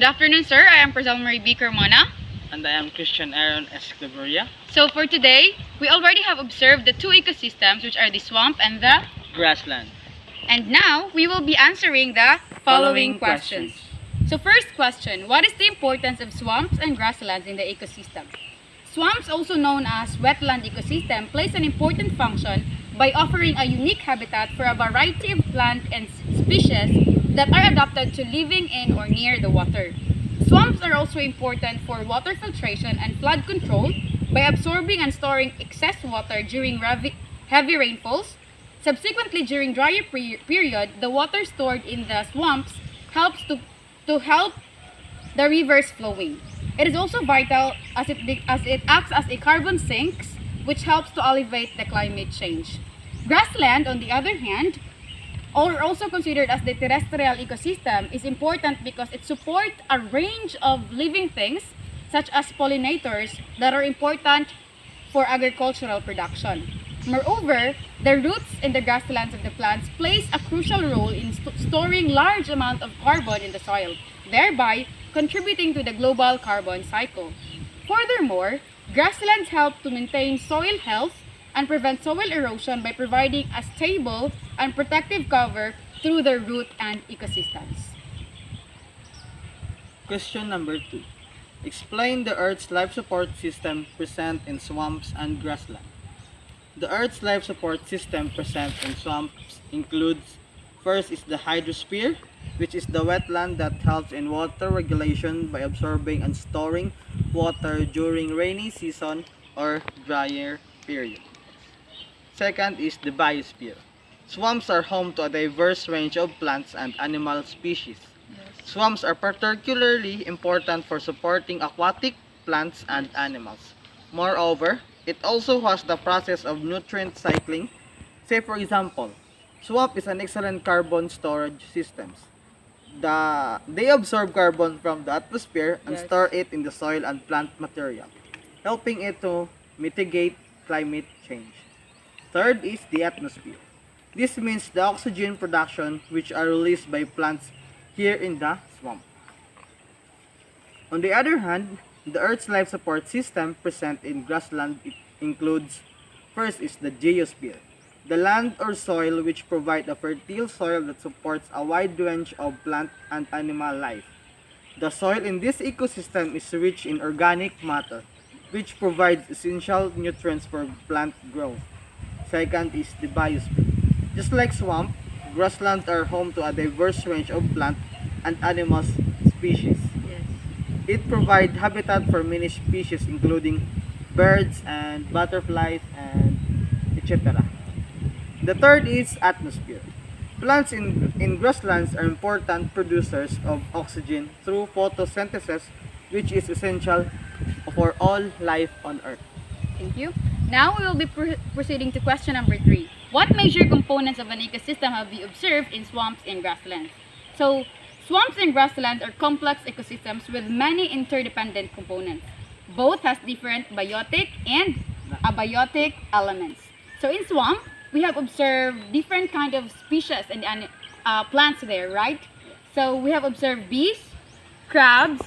Good afternoon, sir. I am Priscilla Marie B. Carmona. And I am Christian Aaron Escoberia. So for today, we already have observed the two ecosystems, which are the swamp and the... Grassland. And now, we will be answering the following questions. So first question, what is the importance of swamps and grasslands in the ecosystem? Swamps, also known as wetland ecosystem, plays an important function by offering a unique habitat for a variety of plant and species that are adapted to living in or near the water. Swamps are also important for water filtration and flood control by absorbing and storing excess water during heavy rainfalls. Subsequently, during drier period, the water stored in the swamps helps to help the rivers flowing. It is also vital as it acts as a carbon sink, which helps to alleviate the climate change. Grassland, on the other hand, or also considered as the terrestrial ecosystem, is important because it supports a range of living things such as pollinators that are important for agricultural production. Moreover, the roots in the grasslands of the plants plays a crucial role in storing large amount of carbon in the soil, thereby contributing to the global carbon cycle. Furthermore, grasslands help to maintain soil health and prevent soil erosion by providing a stable and protective cover through their root and ecosystems. Question number 2. Explain the Earth's life support system present in swamps and grassland. The Earth's life support system present in swamps includes: first is the hydrosphere, which is the wetland that helps in water regulation by absorbing and storing water during rainy season or drier period. Second is the biosphere. Swamps are home to a diverse range of plants and animal species. Swamps are particularly important for supporting aquatic plants and animals. Moreover, it also has the process of nutrient cycling. Say for example, swamp is an excellent carbon storage system. They absorb carbon from the atmosphere and store it in the soil and plant material, helping it to mitigate climate change. Third is the atmosphere. This means the oxygen production which are released by plants here in the swamp. On the other hand, the Earth's life support system present in grassland includes: first is the geosphere, the land or soil which provide a fertile soil that supports a wide range of plant and animal life. The soil in this ecosystem is rich in organic matter, which provides essential nutrients for plant growth. Second is the biosphere. Just like swamp, grasslands are home to a diverse range of plant and animal species. It provides habitat for many species including birds and butterflies and etc. The third is atmosphere. Plants in grasslands are important producers of oxygen through photosynthesis, which is essential for all life on Earth. Thank you. Now we will be proceeding to question number 3. What major components of an ecosystem have we observed in swamps and grasslands? So, swamps and grasslands are complex ecosystems with many interdependent components. Both has different biotic and abiotic elements. So in swamp, we have observed different kind of species and plants there, right? So we have observed bees, crabs,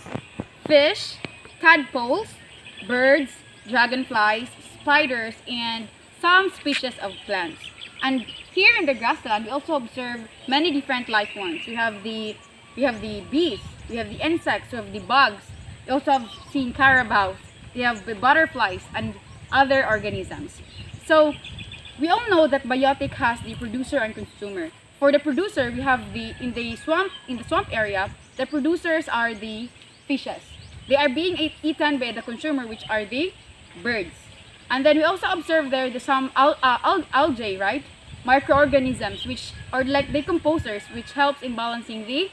fish, tadpoles, birds, dragonflies, spiders, and some species of plants. And here in the grassland, we also observe many different life forms. We have the bees, we have the insects, we have the bugs. We also have seen carabaos, we have the butterflies and other organisms. So we all know that biotic has the producer and consumer. For the producer, we have in the swamp area, the producers are the fishes. They are being eaten by the consumer, which are the birds. And then we also observe there some algae, right? Microorganisms, which are like decomposers, which helps in balancing the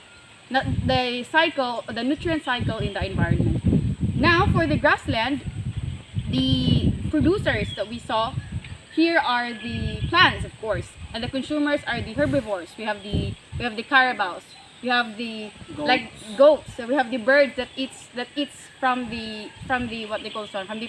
nutrient cycle in the environment. Now for the grassland, the producers that we saw here are the plants, of course, and the consumers are the herbivores. We have the carabaos. We have the goats. So we have the birds that eats from the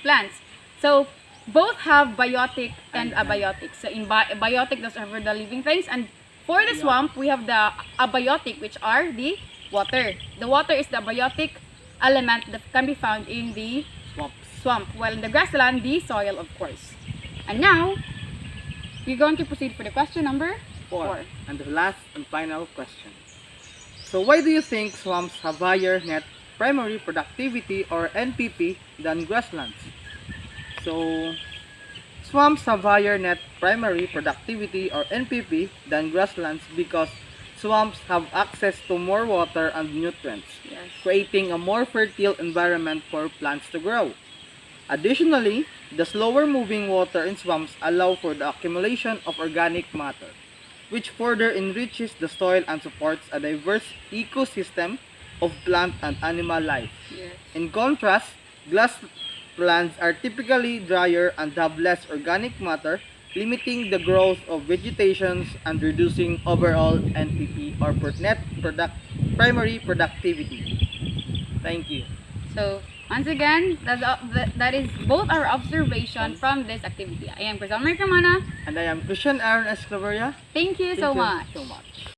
plants. So both have biotic and abiotic. So in biotic, those are for the living things, and for the swamp, we have the abiotic, which are the Water. The water is the abiotic element that can be found in the swamp, while in the grassland, the soil, of course. And now, we're going to proceed for the question number 4. And the last and final question. So why do you think swamps have higher net primary productivity or NPP than grasslands? So swamps have higher net primary productivity or NPP than grasslands because swamps have access to more water and nutrients, Yes. creating a more fertile environment for plants to grow. Additionally, the slower moving water in swamps allow for the accumulation of organic matter, which further enriches the soil and supports a diverse ecosystem of plant and animal life. Yes. In contrast, grasslands are typically drier and have less organic matter, limiting the growth of vegetations and reducing overall NPP or primary productivity. Thank you. So, once again, that is both our observation from this activity. I am Criselmer Camana. And I am Christian Aaron Esclaveria. Thank you so much. So much.